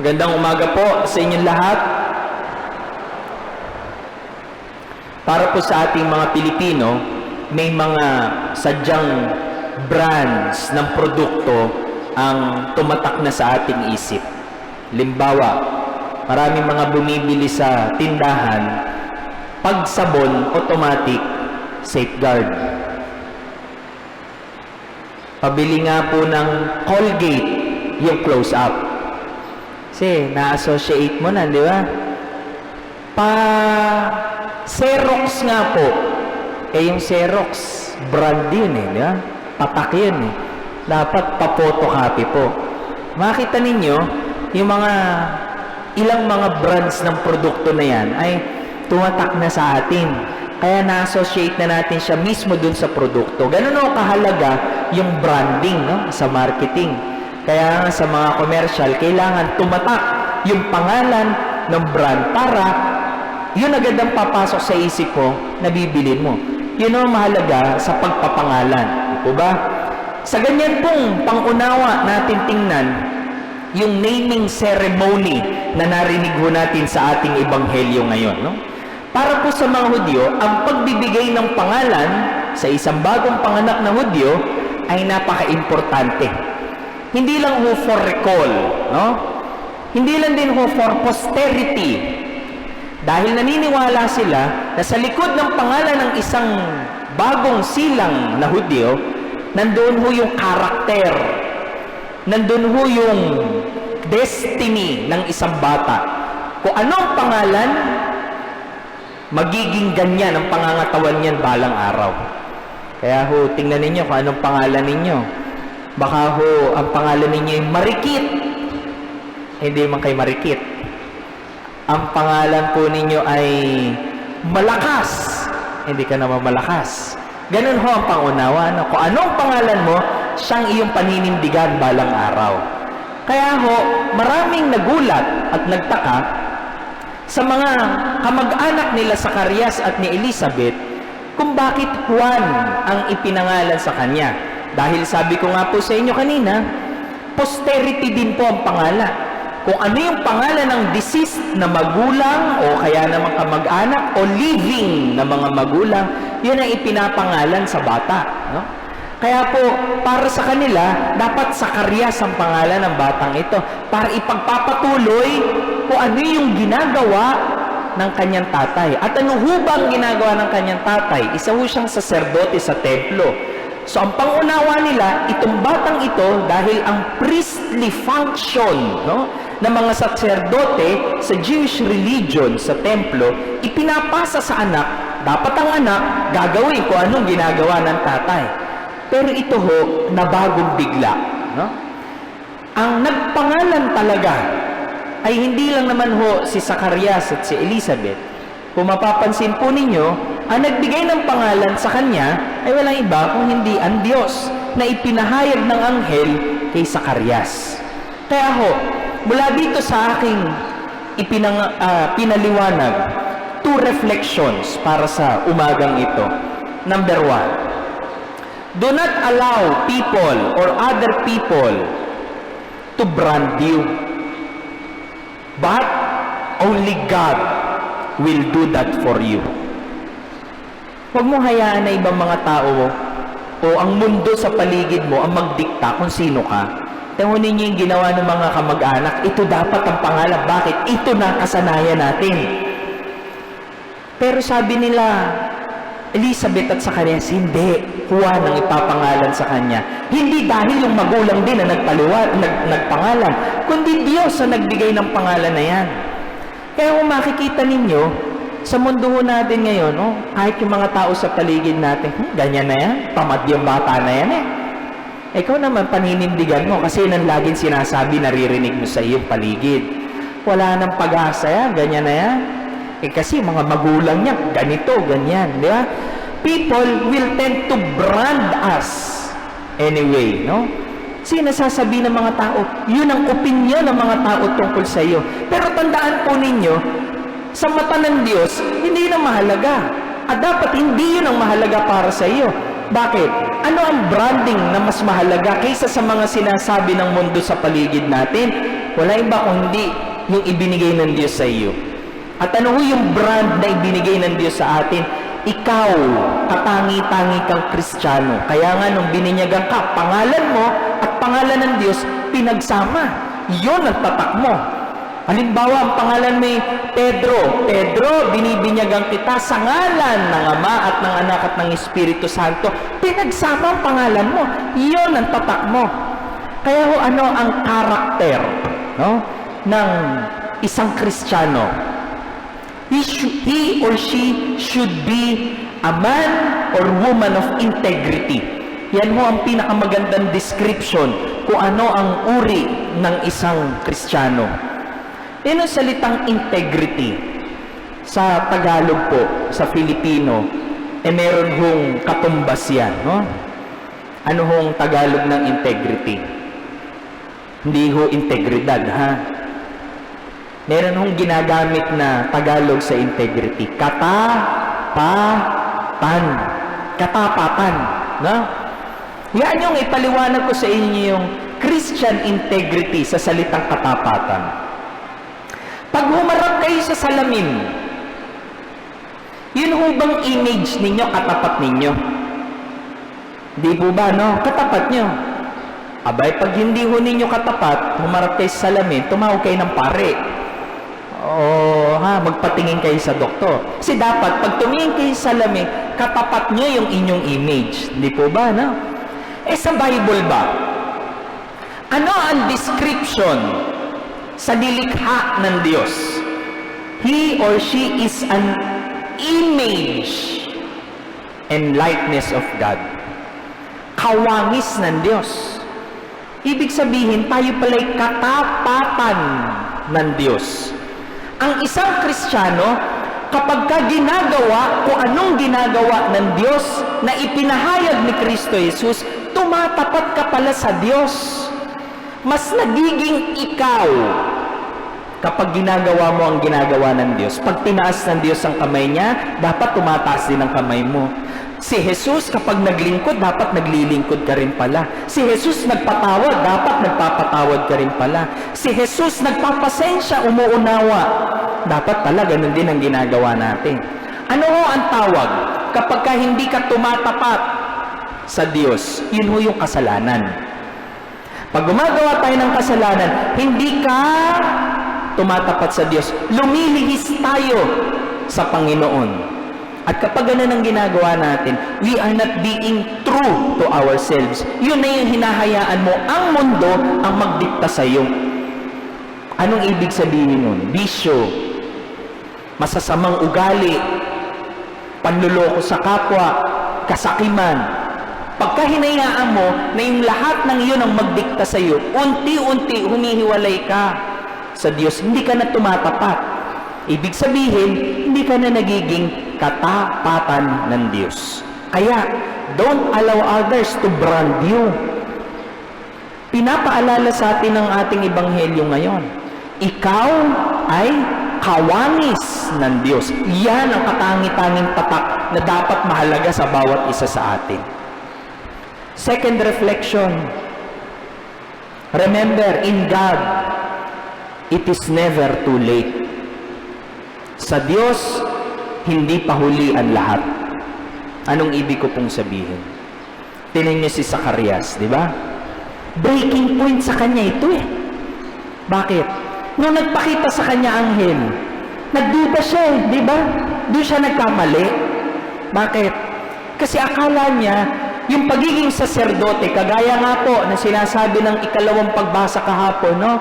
Magandang umaga po sa inyong lahat. Para po sa ating mga Pilipino, may mga sadyang brands ng produkto ang tumatak na sa ating isip. Limbawa, maraming mga bumibili sa tindahan, pag sabon, automatic, Safeguard. Pabili nga po ng Colgate, yung close-up. Kasi na-associate mo na, di ba? Xerox nga po. Yung Xerox, brand yun di ba? Patak yun Dapat pa-photocopy po. Makita ninyo, yung ilang mga brands ng produkto na yan ay tumatak na sa atin. Kaya na-associate na natin siya mismo dun sa produkto. Ganun kahalaga yung branding sa marketing. Kaya sa mga commercial, kailangan tumatak yung pangalan ng brand para yun agad ang papasok sa isip mo na bibilin mo. Yun ang mahalaga sa pagpapangalan. Di ba? Sa ganyan pong pangunawa natin tingnan yung naming ceremony na narinig ho natin sa ating ebanghelyo ngayon. Para po sa mga Hudyo, ang pagbibigay ng pangalan sa isang bagong panganak na Hudyo ay napaka-importante. Hindi lang ho for recall, Hindi lang din ho for posterity. Dahil naniniwala sila na sa likod ng pangalan ng isang bagong silang na Hudyo, nandoon ho yung karakter, nandoon ho yung destiny ng isang bata. Kung anong pangalan, magiging ganyan ang pangangatawan niyan balang araw. Kaya ho, tingnan ninyo kung anong pangalan ninyo. Baka ho, ang pangalan ninyo ay Marikit. Hindi man kay Marikit. Ang pangalan po ninyo ay Malakas. Hindi ka naman malakas. Ganun ho ang pangunawa. Kung anong pangalan mo, siyang iyong paninindigan balang araw. Kaya ho, maraming nagulat at nagtaka sa mga kamag-anak nila Zacarias at ni Elizabeth kung bakit Juan ang ipinangalan sa kanya. Dahil sabi ko nga po sa inyo kanina, posterity din po ang pangalan. Kung ano yung pangalan ng deceased na magulang o kaya naman kamag-anak o living na mga magulang, yun ang ipinapangalan sa bata. Kaya po, para sa kanila, dapat Zacarias ang pangalan ng batang ito para ipagpapatuloy kung ano yung ginagawa ng kanyang tatay. At ano hubang ginagawa ng kanyang tatay? Isa ho siyang saserdote sa templo. So, ang pangunawa nila, itong batang ito, dahil ang priestly function ng mga saserdote sa Jewish religion, sa templo, ipinapasa sa anak, dapat ang anak gagawin kung anong ginagawa ng tatay. Pero ito ho, nabagong bigla. Ang nagpangalan talaga ay hindi lang naman ho si Zacarias at si Elizabeth. Kung mapapansin po ninyo, ang nagbigay ng pangalan sa kanya ay walang iba kung hindi ang Diyos na ipinahayag ng anghel kay Zacarias. Kaya ho, mula dito sa aking pinaliwanag, 2 reflections para sa umagang ito. Number 1, do not allow people or other people to brand you. But only God will do that for you. Huwag mo hayaan na ibang mga tao o ang mundo sa paligid mo ang magdikta kung sino ka. Tangunin niyo yung ginawa ng mga kamag-anak. Ito dapat ang pangalan. Bakit? Ito na kasanayan natin. Pero sabi nila, Elizabeth at Zacarias, hindi. Juan ang ipapangalan sa kanya. Hindi dahil yung magulang din na nagpangalan, kundi Diyos ang nagbigay ng pangalan na yan. Kaya kung makikita ninyo, sa mundo natin ngayon, kahit yung mga tao sa paligid natin, ganyan na yan, tamad yung bata na yan Ikaw naman, paninindigan mo kasi nang laging sinasabi, naririnig mo sa iyong paligid. Wala nang pag-asa yan, ganyan na yan. Kasi mga magulang niya, ganito, ganyan, di ba? People will tend to brand us anyway, Kasi nasasabi ng mga tao, yun ang opinion ng mga tao tungkol sa iyo. Pero tandaan po ninyo, sa mata ng Diyos, hindi na mahalaga. At dapat hindi yun ang mahalaga para sa iyo. Bakit? Ano ang branding na mas mahalaga kaysa sa mga sinasabi ng mundo sa paligid natin? wala iba kundi yung ibinigay ng Diyos sa iyo. At ano ho yung brand na ibinigay ng Diyos sa atin? Ikaw, katangi-tangi kang Kristiyano. Kaya nga nung bininyagan ka, pangalan mo at pangalan ng Diyos, pinagsama. Yun ang tatak mo. Halimbawa, ang pangalan mo ay Pedro. Pedro, binibinyagan kita sa ngalan ng Ama at ng Anak at ng Espiritu Santo. Pinagsama ang pangalan mo. Yun ang tatak mo. Kaya ho, ano ang karakter, no, ng isang Kristiyano? He or she should be a man or woman of integrity. Yan ho ang pinakamagandang description kung ano ang uri ng isang Kristiyano. Yan ang salitang integrity. Sa Tagalog po, sa Filipino, meron hong katumbas yan. No? Ano hong Tagalog ng integrity? Hindi ho integridad, ha? Meron hong ginagamit na Tagalog sa integrity. Katapatan. Katapatan. No? Yan yung ipaliwanag ko sa inyo yung Christian integrity sa salitang katapatan. Pag humarap kayo sa salamin, yun ho bang image ninyo, katapat ninyo? Di po ba, no? Katapat nyo. Abay, pag hindi ho ninyo katapat, humarap kayo sa salamin, tumawag kayo ng pare. Magpatingin kayo sa doktor. Kasi dapat, pag tumingin kayo sa salamin, katapat nyo yung inyong image. Di po ba, no? Sa Bible ba? Ano ang description sa nilikha ng Diyos? He or she is an image and likeness of God. Kawangis ng Diyos. Ibig sabihin, tayo pala'y katapatan ng Diyos. Ang isang Kristiyano, kapag ka ginagawa kung anong ginagawa ng Diyos na ipinahayag ni Kristo Jesus, tumatapat ka pala sa Diyos. Mas nagiging ikaw kapag ginagawa mo ang ginagawa ng Diyos. Pag tinaas ng Diyos ang kamay niya, dapat tumataas din ang kamay mo. Si Jesus, kapag naglingkod, dapat naglilingkod ka rin pala. Si Jesus nagpatawad, dapat nagpapatawad ka rin pala. Si Jesus nagpapasensya, umuunawa. Dapat pala ganun din ang ginagawa natin. Ano ho ang tawag? Kapag ka hindi ka tumatapat sa Diyos, yun ho yung kasalanan. Pag gumagawa tayo ng kasalanan, hindi ka tumatapat sa Diyos. Lumilihis tayo sa Panginoon. At kapag ganun ang ginagawa natin, we are not being true to ourselves. Yun na yung hinahayaan mo, ang mundo ang magdikta sa iyo. Anong ibig sabihin nun? Bisyo, masasamang ugali, panluloko sa kapwa, kasakiman. Pagka hinayaan mo na yung lahat ng iyon ang magdikta sa iyo, unti-unti humihiwalay ka sa Diyos, hindi ka na tumatapat. Ibig sabihin, hindi ka na nagiging katapatan ng Diyos. Kaya, don't allow others to brand you. Pinapaalala sa atin ng ating ebanghelyo ngayon. Ikaw ay kawangis ng Diyos. Yan ang katangi-tanging tatak na dapat mahalaga sa bawat isa sa atin. Second reflection. Remember, in God, it is never too late. Sa Diyos, hindi pa huli ang lahat. Anong ibig ko pong sabihin? Tingnan niyo si Zacarias, di ba? Breaking point sa kanya ito eh. Bakit? Nung nagpakita sa kanya anghel, nagduda siya eh, di ba? Doon siya nagkamali. Bakit? Kasi akala niya, yung pagiging saserdote, kagaya nga po na sinasabi ng ikalawang pagbasa kahapon, no?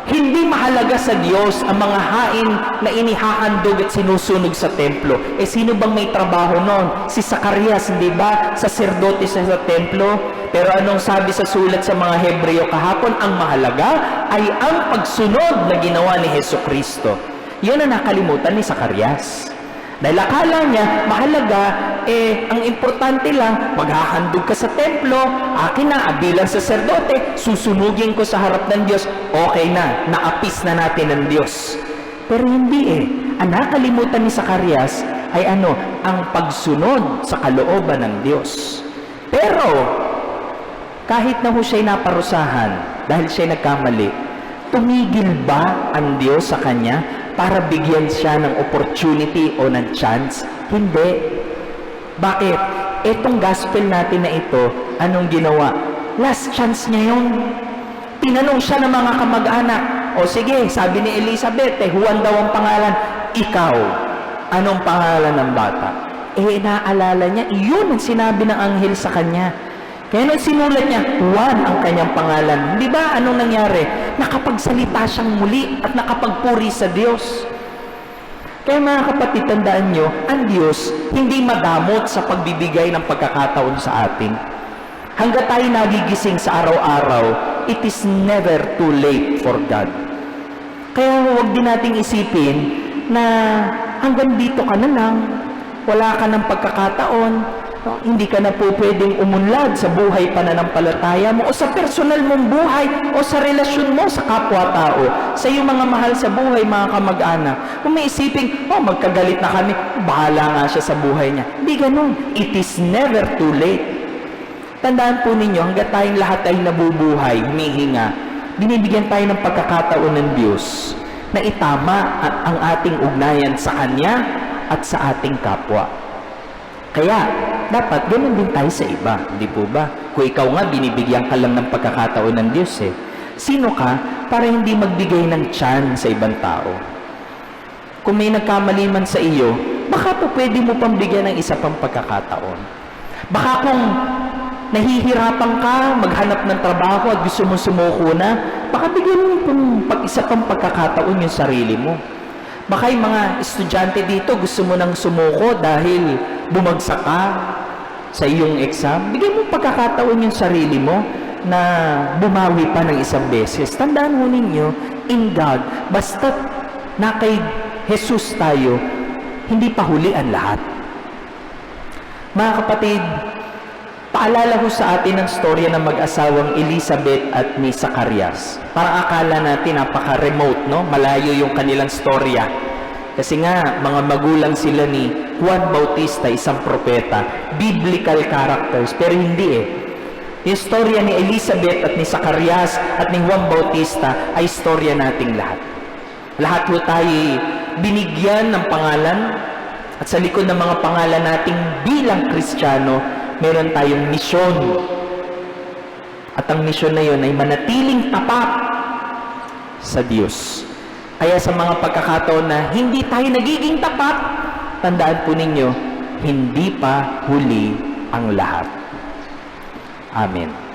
Hindi mahalaga sa Diyos ang mga hain na inihahandog at sinusunog sa templo. Sino bang may trabaho noon? Si Zacarias, hindi ba? Saserdote siya sa templo. Pero anong sabi sa sulat sa mga Hebreo kahapon? Ang mahalaga ay ang pagsunod na ginawa ni Hesukristo. Yun ang nakalimutan ni Zacarias. Dahil akala niya, mahalaga, ang importante lang, maghahandog ka sa templo, akin na, bilang saserdote, susunugin ko sa harap ng Diyos, okay na, naapis na natin ng Diyos. Pero hindi Ang nakalimutan ni Zacarias ay ang pagsunod sa kalooban ng Diyos. Pero, kahit na ho siya'y naparusahan, dahil siya'y nagkamali, tumigil ba ang Diyos sa kanya para bigyan siya ng opportunity o ng chance? Hindi. Bakit? Etong gospel natin na ito, anong ginawa? Last chance niya yun. Tinanong siya ng mga kamag-anak, o sige, sabi ni Elizabeth, Juan daw ang pangalan. Ikaw, anong pangalan ng bata? Naalala niya, iyon ang sinabi ng anghel sa kanya. Kaya nung sinulat niya, Juan ang kanyang pangalan. Di ba anong nangyari? Nakapagsalita siyang muli at nakapagpuri sa Diyos. Kaya mga kapatid, tandaan nyo, ang Diyos hindi madamot sa pagbibigay ng pagkakataon sa atin. Hanggat tayo nagigising sa araw-araw, it is never too late for God. Kaya huwag din nating isipin na hanggang dito ka na lang, wala ka ng pagkakataon, no? Hindi ka na po pwedeng umunlad sa buhay pananampalataya mo o sa personal mong buhay o sa relasyon mo sa kapwa-tao, sa iyong mga mahal sa buhay, mga kamag-anak. Kung may isipin, magkagalit na kami, bahala nga siya sa buhay niya. Hindi ganun. It is never too late. Tandaan po ninyo, hanggat tayong lahat ay nabubuhay, humihinga, binibigyan tayo ng pagkakataon ng Diyos na itama ang ating ugnayan sa Kanya at sa ating kapwa. Kaya, dapat ganun din tayo sa iba, di po ba? Kung ikaw nga, binibigyan ka lang ng pagkakataon ng Diyos Sino ka para hindi magbigay ng chance sa ibang tao? Kung may nagkamali man sa iyo, baka po pwede mo pang bigyan ng isa pang pagkakataon. Baka kung nahihirapan ka maghanap ng trabaho at gusto mong sumuko na, baka bigyan mo pang isa pang pagkakataon yung sarili mo. Baka yung mga estudyante dito gusto mo nang sumuko dahil bumagsak ka sa iyong exam. Bigyan mo pagkakataon yung sarili mo na bumawi pa ng isang beses. Tandaan mo ninyo, in God, basta na kay Jesus tayo, hindi pa huli ang lahat. Mga kapatid, paalala ko sa atin ang storya ng mag-asawang Elizabeth at ni Zacarias. Parang akala natin napaka-remote, no? Malayo yung kanilang storya. Kasi nga, mga magulang sila ni Juan Bautista, isang propeta. Biblical characters, pero hindi Yung storya ni Elizabeth at ni Zacarias at ni Juan Bautista ay storya nating lahat. Lahat po tayo binigyan ng pangalan at sa likod ng mga pangalan nating bilang Kristiyano, meron tayong misyon. At ang misyon na yun ay manatiling tapat sa Diyos. Kaya sa mga pagkakataon na hindi tayo nagiging tapat, tandaan po ninyo, hindi pa huli ang lahat. Amen.